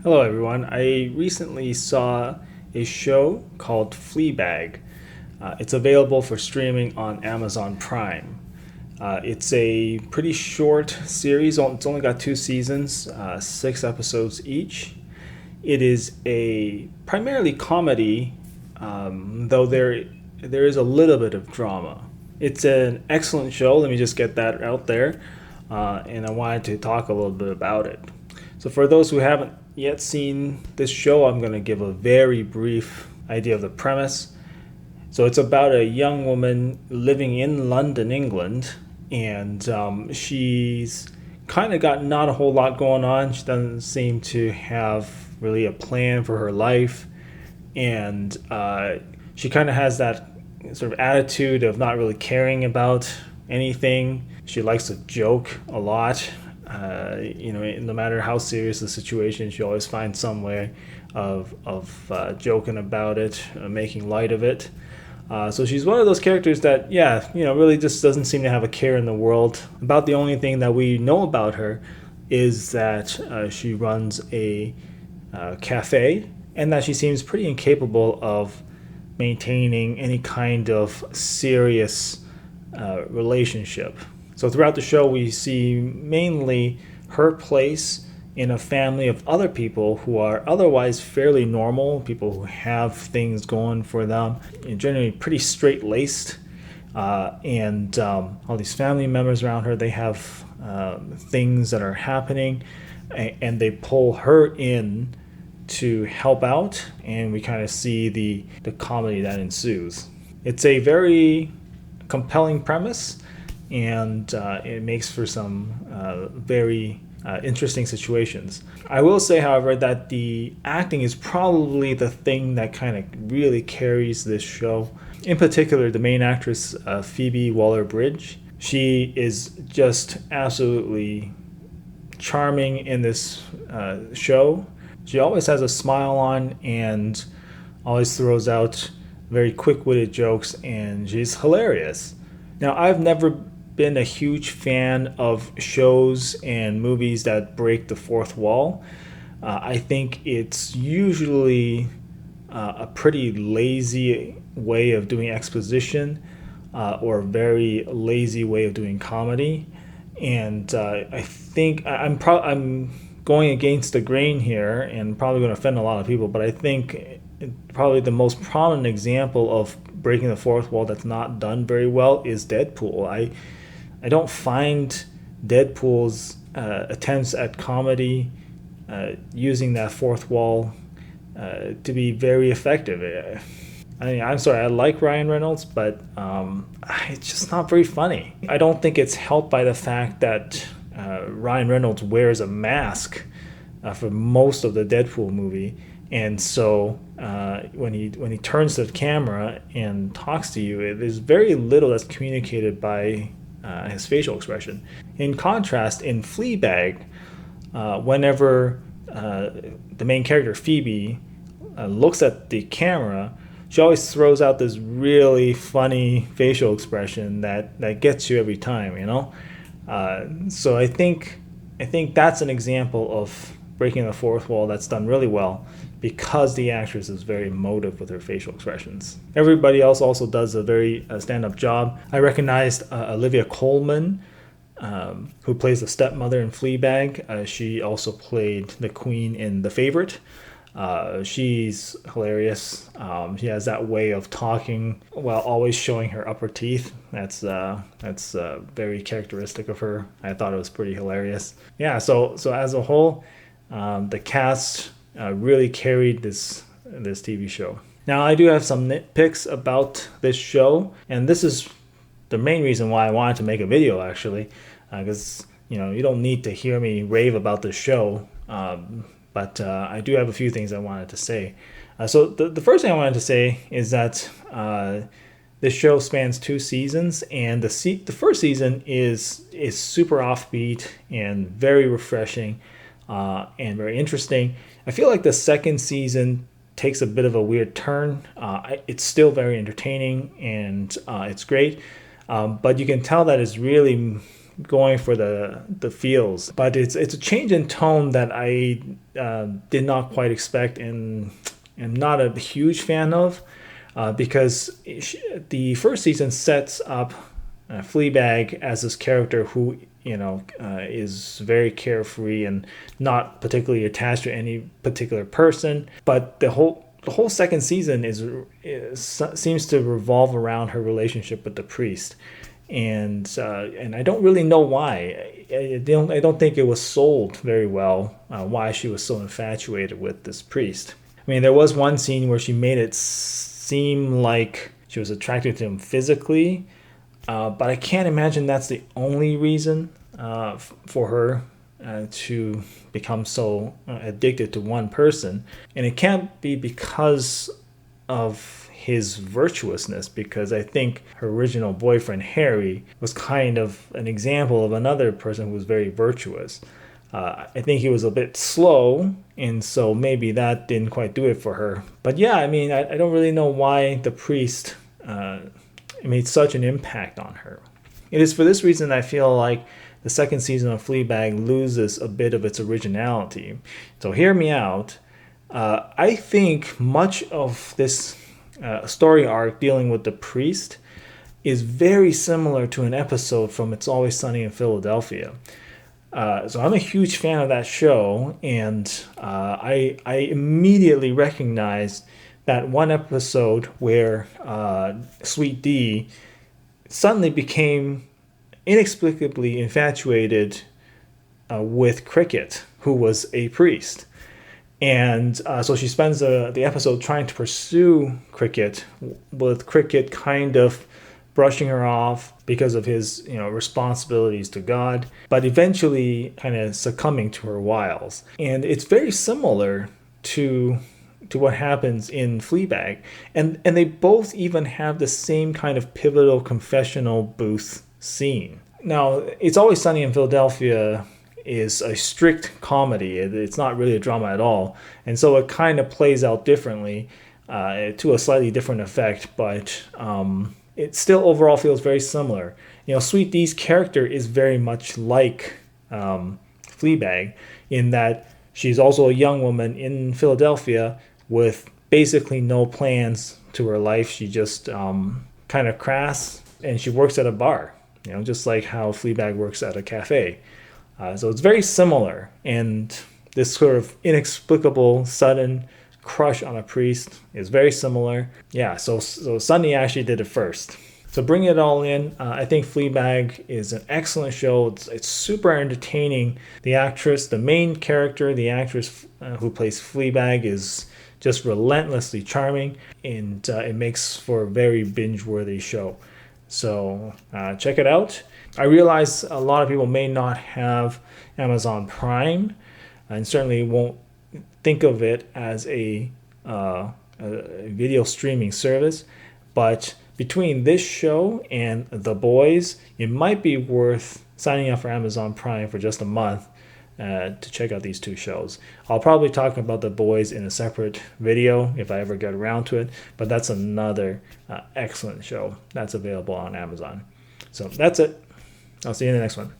Hello, everyone. I recently saw a show called Fleabag. It's available for streaming on Amazon Prime. It's a pretty short series. It's only got two seasons, 6 episodes each. It is a primarily comedy, though there is a little bit of drama. It's an excellent show. Let me just get that out there, and I wanted to talk a little bit about it. So, for those who haven't yet seen this show, I'm going to give a very brief idea of the premise. So, it's about a young woman living in London, England, and she's kind of got not a whole lot going on. She doesn't seem to have really a plan for her life, and she kind of has that sort of attitude of not really caring about anything. She likes to joke a lot. No matter how serious the situation, she always finds some way of joking about it, making light of it. So she's one of those characters that, really just doesn't seem to have a care in the world. About the only thing that we know about her is that she runs a cafe, and that she seems pretty incapable of maintaining any kind of serious relationship. So throughout the show, we see mainly her place in a family of other people who are otherwise fairly normal, people who have things going for them, and generally pretty straight laced. And all these family members around her, they have things that are happening, and they pull her in to help out, and we kind of see the comedy that ensues. It's a very compelling premise, and it makes for some very interesting situations. I will say, however, that the acting is probably the thing that kind of really carries this show. In particular, the main actress, Phoebe Waller-Bridge. She is just absolutely charming in this show. She always has a smile on and always throws out very quick-witted jokes, and she's hilarious. Now, I've never been a huge fan of shows and movies that break the fourth wall. I think it's usually a pretty lazy way of doing exposition, or a very lazy way of doing comedy. And I think I'm going against the grain here and probably going to offend a lot of people, but I think probably the most prominent example of breaking the fourth wall that's not done very well is Deadpool. I don't find Deadpool's attempts at comedy using that fourth wall to be very effective. I'm sorry, I like Ryan Reynolds, but it's just not very funny. I don't think it's helped by the fact that Ryan Reynolds wears a mask for most of the Deadpool movie, and so when he turns to the camera and talks to you, there's very little that's communicated by his facial expression. In contrast, in Fleabag, whenever the main character Phoebe looks at the camera, she always throws out this really funny facial expression that gets you every time, you know. So I think that's an example of breaking the fourth wall that's done really well, because the actress is very emotive with her facial expressions. Everybody else also does a very stand-up job. I recognized Olivia Colman, who plays the stepmother in Fleabag. She also played the queen in The Favorite. She's hilarious. She has that way of talking while always showing her upper teeth. That's very characteristic of her. I thought it was pretty hilarious. Yeah. So as a whole, the cast really carried this TV show. Now, I do have some nitpicks about this show, and this is the main reason why I wanted to make a video, actually, because you don't need to hear me rave about this show. But I do have a few things I wanted to say. So the first thing I wanted to say is that this show spans two seasons, and the first season is super offbeat and very refreshing, and very interesting. I feel like the second season takes a bit of a weird turn. It's still very entertaining, and it's great, but you can tell that it's really going for the feels, but it's a change in tone that I did not quite expect and am not a huge fan of, because the first season sets up Fleabag as this character who is very carefree and not particularly attached to any particular person, but the whole second season seems to revolve around her relationship with the priest, and I don't really know why. I don't think it was sold very well why she was so infatuated with this priest. I mean, there was one scene where she made it seem like she was attracted to him physically, but I can't imagine that's the only reason for her to become so addicted to one person. And it can't be because of his virtuousness, because I think her original boyfriend, Harry, was kind of an example of another person who was very virtuous. I think he was a bit slow, and so maybe that didn't quite do it for her. But yeah, I mean, I don't really know why the priest made such an impact on her. It is for this reason I feel like the second season of Fleabag loses a bit of its originality. So hear me out. I think much of this story arc dealing with the priest is very similar to an episode from It's Always Sunny in Philadelphia. So I'm a huge fan of that show, and I immediately recognized that one episode where Sweet D suddenly became inexplicably infatuated with Cricket, who was a priest. And so she spends the episode trying to pursue Cricket, with Cricket kind of brushing her off because of his responsibilities to God, but eventually kind of succumbing to her wiles. And it's very similar to what happens in Fleabag. And they both even have the same kind of pivotal confessional booth scene. Now, It's Always Sunny in Philadelphia is a strict comedy. It's not really a drama at all. And so it kind of plays out differently to a slightly different effect, but it still overall feels very similar. Sweet D's character is very much like Fleabag in that she's also a young woman in Philadelphia with basically no plans to her life. She just kind of crass, and she works at a bar, just like how Fleabag works at a cafe. So it's very similar, and this sort of inexplicable, sudden crush on a priest is very similar. Yeah, so Sunny actually did it first. So bring it all in. I think Fleabag is an excellent show. It's super entertaining. The main character, the actress who plays Fleabag, is just relentlessly charming, and it makes for a very binge-worthy show. So check it out. I realize a lot of people may not have Amazon Prime, and certainly won't think of it as a video streaming service, but between this show and The Boys, it might be worth signing up for Amazon Prime for just a month to check out these two shows. I'll probably talk about The Boys in a separate video if I ever get around to it, but that's another excellent show that's available on Amazon. So that's it. I'll see you in the next one.